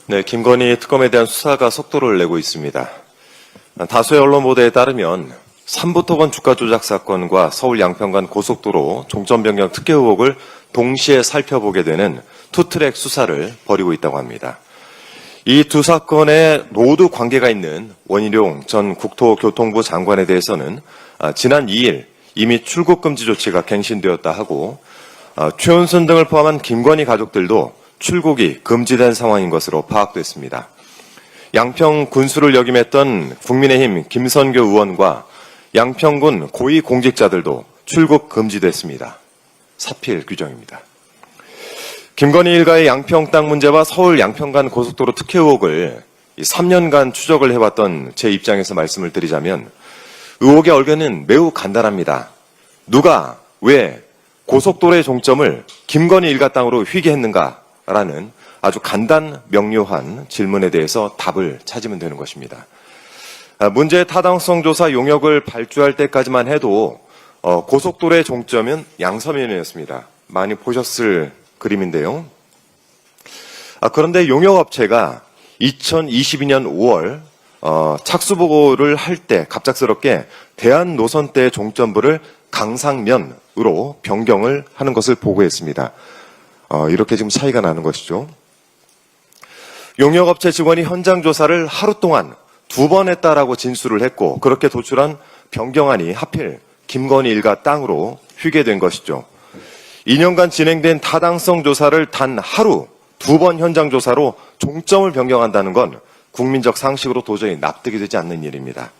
네, 김건희 특검에 대한 수사가 속도를 내고 있습니다. 다수의 언론 보도에 따르면 삼부토건 주가 조작 사건과 서울 양평간 고속도로 종점 변경 특혜 의혹을 동시에 살펴보게 되는 투트랙 수사를 벌이고 있다고 합니다. 이 두 사건에 모두 관계가 있는 원희룡 전 국토교통부 장관에 대해서는 지난 2일 이미 출국 금지 조치가 갱신되었다 하고 최은순 등을 포함한 김건희 가족들도 출국이 금지된 상황인 것으로 파악됐습니다. 양평 군수를 역임했던 국민의힘 김선교 의원과 양평군 고위 공직자들도 출국 금지됐습니다. 사필 규정입니다. 김건희 일가의 양평 땅 문제와 서울 양평간 고속도로 특혜 의혹을 3년간 추적을 해왔던 제 입장에서 말씀을 드리자면 의혹의 얼개는 매우 간단합니다. 누가 왜 고속도로의 종점을 김건희 일가 땅으로 휘게했는가라는 아주 간단 명료한 질문에 대해서 답을 찾으면 되는 것입니다. 문제의 타당성 조사 용역을 발주할 때까지만 해도 고속도로의 종점은 양서면이었습니다. 많이 보셨을 그림인데요. 그런데 용역업체가 2022년 5월 착수보고를 할 때 갑작스럽게 대한노선대의 종점부를 강상면으로 변경을 하는 것을 보고했습니다. 이렇게 지금 차이가 나는 것이죠. 용역업체 직원이 현장 조사를 하루 동안 2번 했다라고 진술을 했고 그렇게 도출한 변경안이 하필 김건희 일가 땅으로 휘게된 것이죠. 2년간 진행된 타당성 조사를 단 하루 2번 현장 조사로 종점을 변경한다는 건 국민적 상식으로 도저히 납득이 되지 않는 일입니다.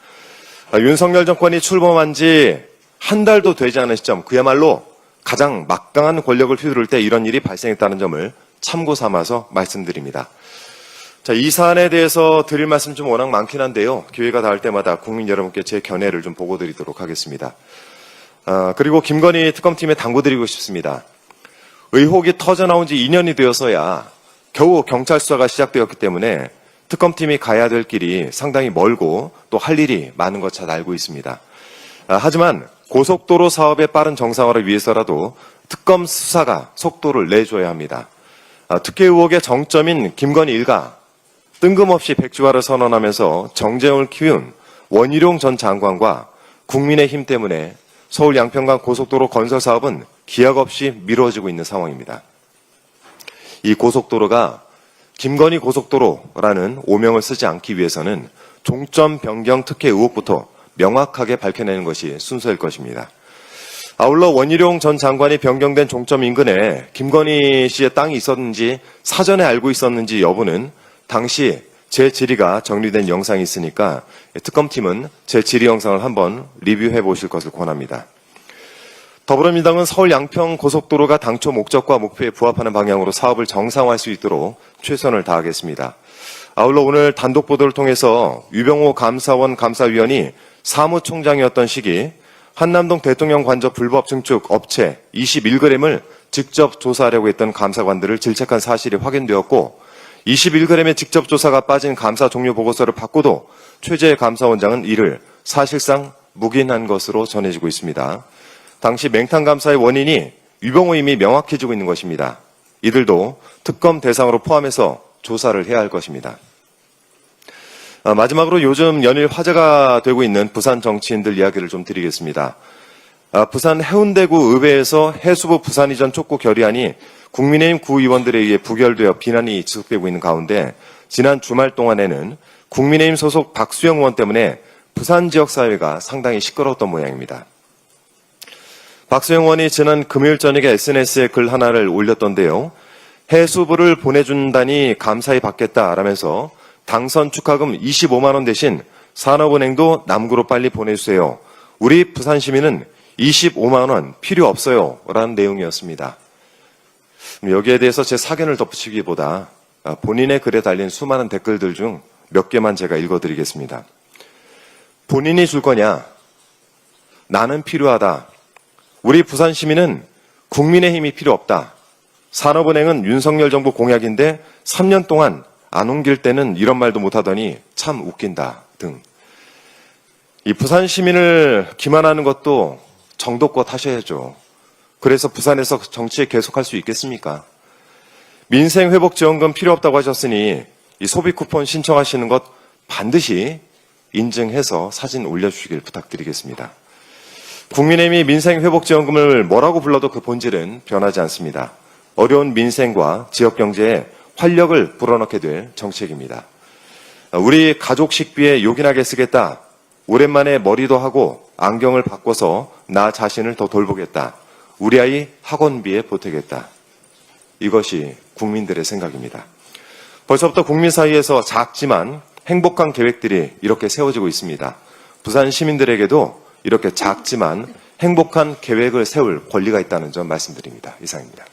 윤석열 정권이 출범한 지 한 달도 되지 않은 시점, 그야말로 가장 막강한 권력을 휘두를 때 이런 일이 발생했다는 점을 참고 삼아서 말씀드립니다. 자, 이 사안에 대해서 드릴 말씀 좀 워낙 많긴 한데요. 기회가 닿을 때마다 국민 여러분께 제 견해를 좀 보고 드리도록 하겠습니다. 그리고 김건희 특검팀에 당부드리고 싶습니다. 의혹이 터져나온 지 2년이 되어서야 겨우 경찰 수사가 시작되었기 때문에 특검팀이 가야 될 길이 상당히 멀고 또 할 일이 많은 것 잘 알고 있습니다. 하지만 고속도로 사업의 빠른 정상화를 위해서라도 특검 수사가 속도를 내줘야 합니다. 특혜 의혹의 정점인 김건희 일가, 뜬금없이 백지화를 선언하면서 정쟁을 키운 원희룡 전 장관과 국민의힘 때문에 서울 양평간 고속도로 건설 사업은 기약 없이 미뤄지고 있는 상황입니다. 이 고속도로가 김건희 고속도로라는 오명을 쓰지 않기 위해서는 종점 변경 특혜 의혹부터 명확하게 밝혀내는 것이 순서일 것입니다. 아울러 원희룡 전 장관이 변경된 종점 인근에 김건희 씨의 땅이 있었는지 사전에 알고 있었는지 여부는 당시 제 질의가 정리된 영상이 있으니까 특검팀은 제 질의 영상을 한번 리뷰해 보실 것을 권합니다. 더불어민주당은 서울 양평 고속도로가 당초 목적과 목표에 부합하는 방향으로 사업을 정상화할 수 있도록 최선을 다하겠습니다. 아울러 오늘 단독 보도를 통해서 유병호 감사원 감사위원이 사무총장이었던 시기 한남동 대통령 관저 불법 증축 업체 21g을 직접 조사하려고 했던 감사관들을 질책한 사실이 확인되었고 21g의 직접 조사가 빠진 감사 종료 보고서를 받고도 최재 감사원장은 이를 사실상 묵인한 것으로 전해지고 있습니다. 당시 맹탕 감사의 원인이 유병호임이 명확해지고 있는 것입니다. 이들도 특검 대상으로 포함해서 조사를 해야 할 것입니다. 마지막으로 요즘 연일 화제가 되고 있는 부산 정치인들 이야기를 좀 드리겠습니다. 부산 해운대구 의회에서 해수부 부산 이전 촉구 결의안이 국민의힘 구의원들에 의해 부결되어 비난이 지속되고 있는 가운데 지난 주말 동안에는 국민의힘 소속 박수영 의원 때문에 부산 지역 사회가 상당히 시끄러웠던 모양입니다. 박수영 의원이 지난 금요일 저녁에 SNS에 글 하나를 올렸던데요. 해수부를 보내준다니 감사히 받겠다라면서 당선 축하금 25만 원 대신 산업은행도 남구로 빨리 보내주세요. 우리 부산 시민은 25만 원 필요 없어요. 라는 내용이었습니다. 여기에 대해서 제 사견을 덧붙이기보다 본인의 글에 달린 수많은 댓글들 중 몇 개만 제가 읽어드리겠습니다. 본인이 줄 거냐? 나는 필요하다. 우리 부산 시민은 국민의힘이 필요 없다. 산업은행은 윤석열 정부 공약인데 3년 동안 안 옮길 때는 이런 말도 못하더니 참 웃긴다 등. 이 부산 시민을 기만하는 것도 정도껏 하셔야죠. 그래서 부산에서 정치에 계속할 수 있겠습니까? 민생회복지원금 필요 없다고 하셨으니 이 소비 쿠폰 신청하시는 것 반드시 인증해서 사진 올려주시길 부탁드리겠습니다. 국민의힘이 민생회복지원금을 뭐라고 불러도 그 본질은 변하지 않습니다. 어려운 민생과 지역경제에 활력을 불어넣게 될 정책입니다. 우리 가족 식비에 요긴하게 쓰겠다. 오랜만에 머리도 하고 안경을 바꿔서 나 자신을 더 돌보겠다. 우리 아이 학원비에 보태겠다. 이것이 국민들의 생각입니다. 벌써부터 국민 사이에서 작지만 행복한 계획들이 이렇게 세워지고 있습니다. 부산 시민들에게도 이렇게 작지만 행복한 계획을 세울 권리가 있다는 점 말씀드립니다. 이상입니다.